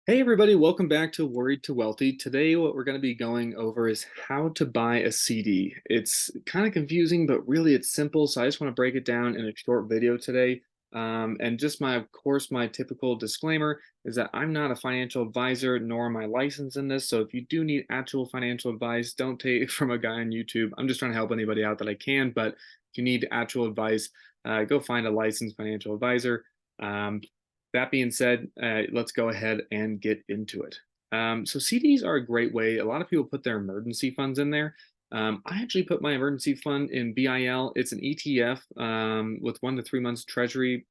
Hey everybody, welcome back to Worried to Wealthy. Today, what we're going to be going over is how to buy a CD. It's kind of confusing, but really it's simple. So I just want to break it down in a short video today. And just of course, my typical disclaimer is that I'm not a financial advisor, nor am I licensed in this. So if you do need actual financial advice, don't take it from a guy on YouTube. I'm just trying to help anybody out that I can. But if you need actual advice, go find a licensed financial advisor. That being said, let's go ahead and get into it. So CDs are a great way. A lot of people put their emergency funds in there. I actually put my emergency fund in BIL. It's an ETF with 1 to 3 months treasury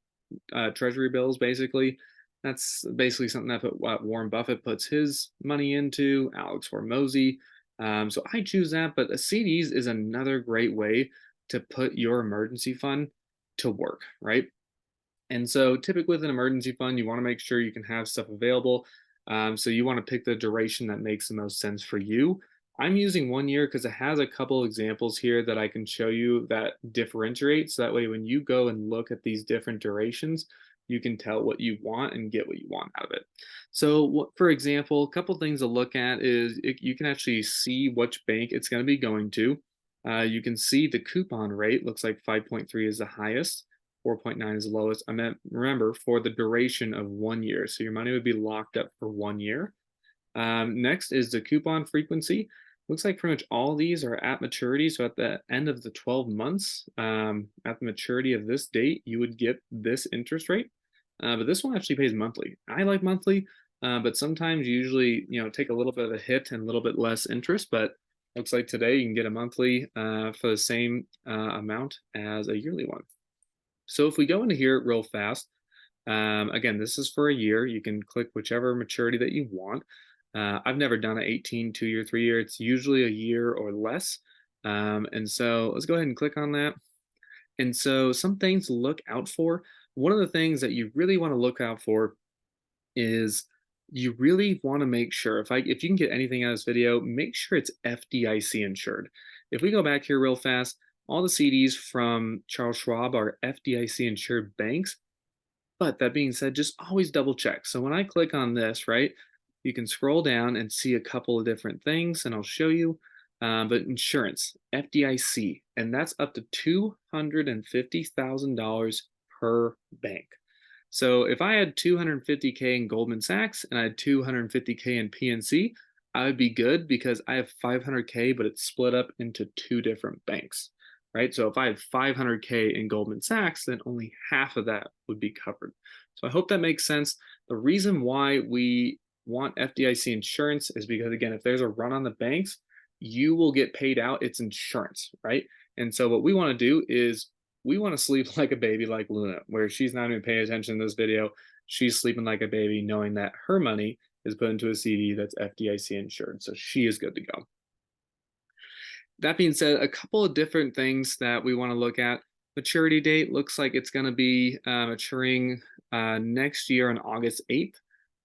bills. Basically, that's basically something that Warren Buffett puts his money into. Alex Hormozy. So I choose that. But a CDs is another great way to put your emergency fund to work, right? And so, typically with an emergency fund, you want to make sure you can have stuff available. So, you want to pick the duration that makes the most sense for you. I'm using 1 year because it has a couple examples here that I can show you that differentiate. So, that way, when you go and look at these different durations, you can tell what you want and get what you want out of it. So, for example, a couple things to look at is you can actually see which bank it's going to be going to. You can see the coupon rate looks like 5.3 is the highest. 4.9 is the lowest. I meant, remember, for the duration of 1 year. So your money would be locked up for 1 year. Next is the coupon frequency. Looks like pretty much all of these are at maturity. So at the end of the 12 months, at the maturity of this date, you would get this interest rate. But this one actually pays monthly. I like monthly, but sometimes you usually, take a little bit of a hit and a little bit less interest. But looks like today you can get a monthly for the same amount as a yearly one. So if we go into here real fast, again, this is for a year. You can click whichever maturity that you want. I've never done an 18, 2 year, 3 year. It's usually a year or less. And so let's go ahead and click on that. And so some things to look out for. One of the things that you really want to look out for is you really want to make sure if you can get anything out of this video, make sure it's FDIC insured. If we go back here real fast, all the CDs from Charles Schwab are FDIC insured banks. But that being said, just always double check. So when I click on this, right, you can scroll down and see a couple of different things, and I'll show you. But insurance, FDIC, and that's up to $250,000 per bank. So if I had 250K in Goldman Sachs and I had 250K in PNC, I would be good because I have 500K, but it's split up into two different banks, right? So if I have 500K in Goldman Sachs, then only half of that would be covered. So I hope that makes sense. The reason why we want FDIC insurance is because, again, if there's a run on the banks, you will get paid out. It's insurance, right? And so what we want to do is we want to sleep like a baby, like Luna, where she's not even paying attention to this video. She's sleeping like a baby, knowing that her money is put into a CD that's FDIC insured. So she is good to go. That being said, a couple of different things that we want to look at. Maturity date looks like it's going to be maturing next year on August 8th.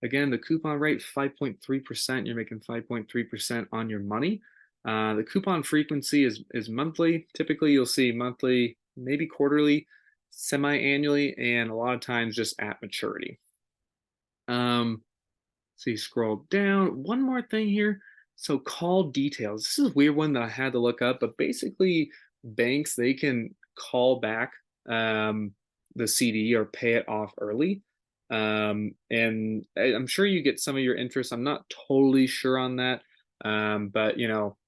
Again, the coupon rate 5.3%. You're making 5.3% on your money. The coupon frequency is monthly. Typically, you'll see monthly, maybe quarterly, semi-annually, and a lot of times just at maturity. So you scroll down. One more thing here. So call details. This is a weird one that I had to look up, but basically banks, they can call back the CD or pay it off early. And I'm sure you get some of your interest. I'm not totally sure on that. But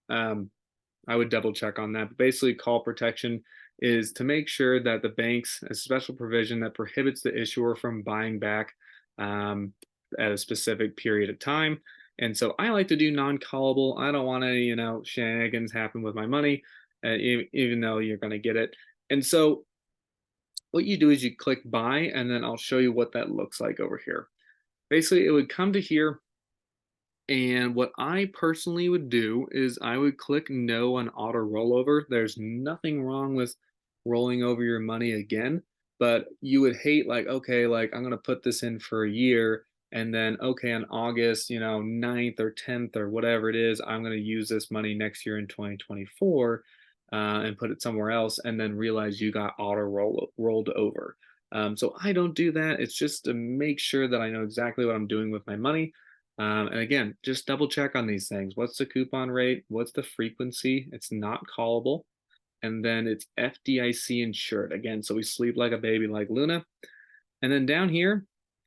I would double check on that. But basically, call protection is to make sure that the banks a special provision that prohibits the issuer from buying back um, at a specific period of time. And so I like to do non-callable. I don't want any, shenanigans happen with my money, even though you're going to get it. And so what you do is you click buy, and then I'll show you what that looks like over here. Basically, it would come to here, and what I personally would do is I would click no on auto rollover. There's nothing wrong with rolling over your money again, but you would hate like, okay, like I'm gonna put this in for a year and then okay, on August, 9th or 10th or whatever it is, I'm gonna use this money next year in 2024 and put it somewhere else and then realize you got rolled over. So I don't do that. It's just to make sure that I know exactly what I'm doing with my money. And again, just double check on these things. What's the coupon rate? What's the frequency? It's not callable. And then it's FDIC insured. Again, so we sleep like a baby like Luna. And then down here,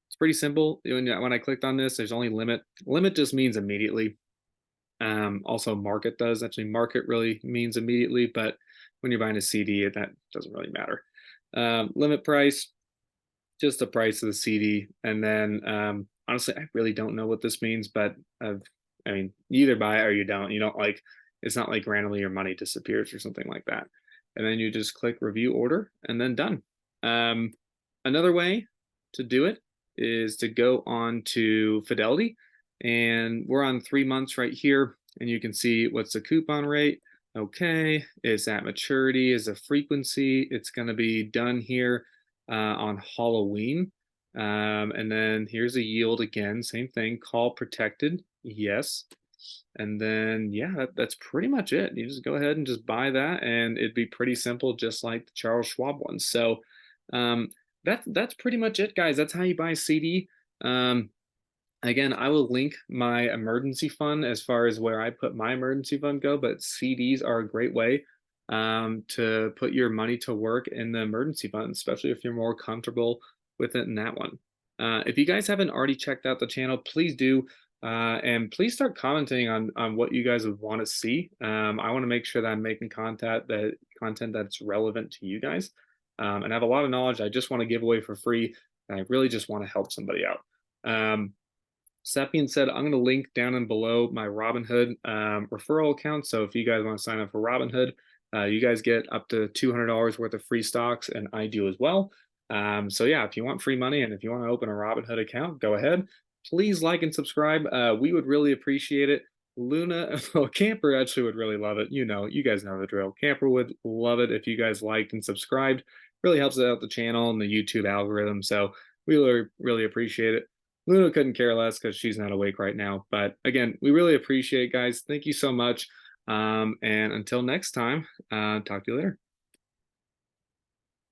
it's pretty simple. When I clicked on this, there's only limit. Limit just means immediately. Also, market does. Actually, market really means immediately, but when you're buying a CD, that doesn't really matter. Limit price, just the price of the CD. And then honestly, I really don't know what this means, but I mean, you either buy it or you don't. You don't like, it's not like randomly your money disappears or something like that. And then you just click review order and then done. Um, Another way to do it is to go on to Fidelity, and we're on 3 months right here. And you can see what's the coupon rate. Okay, is that maturity? Is a frequency? It's going to be done here on Halloween. And then here's a yield again, same thing, call protected, yes. And then, yeah, that's pretty much it. You just go ahead and just buy that, and it'd be pretty simple, just like the Charles Schwab one. So um, that's pretty much it, guys. That's how you buy a CD. Again, I will link my emergency fund as far as where I put my emergency fund go, but CDs are a great way to put your money to work in the emergency fund, especially if you're more comfortable with it in that one. If you guys haven't already checked out the channel, please do. And please start commenting on what you guys would want to see. I want to make sure that I'm making content that's relevant to you guys. And I have a lot of knowledge I just want to give away for free, and I really just want to help somebody out. So that being said, I'm going to link down and below my Robinhood referral account. So if you guys want to sign up for Robinhood, you guys get up to $200 worth of free stocks, and I do as well. So yeah, if you want free money and if you want to open a Robinhood account, go ahead. Please like and subscribe. We would really appreciate it. Luna, well, Camper actually would really love it. You guys know the drill. Camper would love it if you guys liked and subscribed. Really helps out the channel and the YouTube algorithm. So we really appreciate it. Luna couldn't care less because she's not awake right now. But again, we really appreciate it, guys. Thank you so much. And until next time, talk to you later.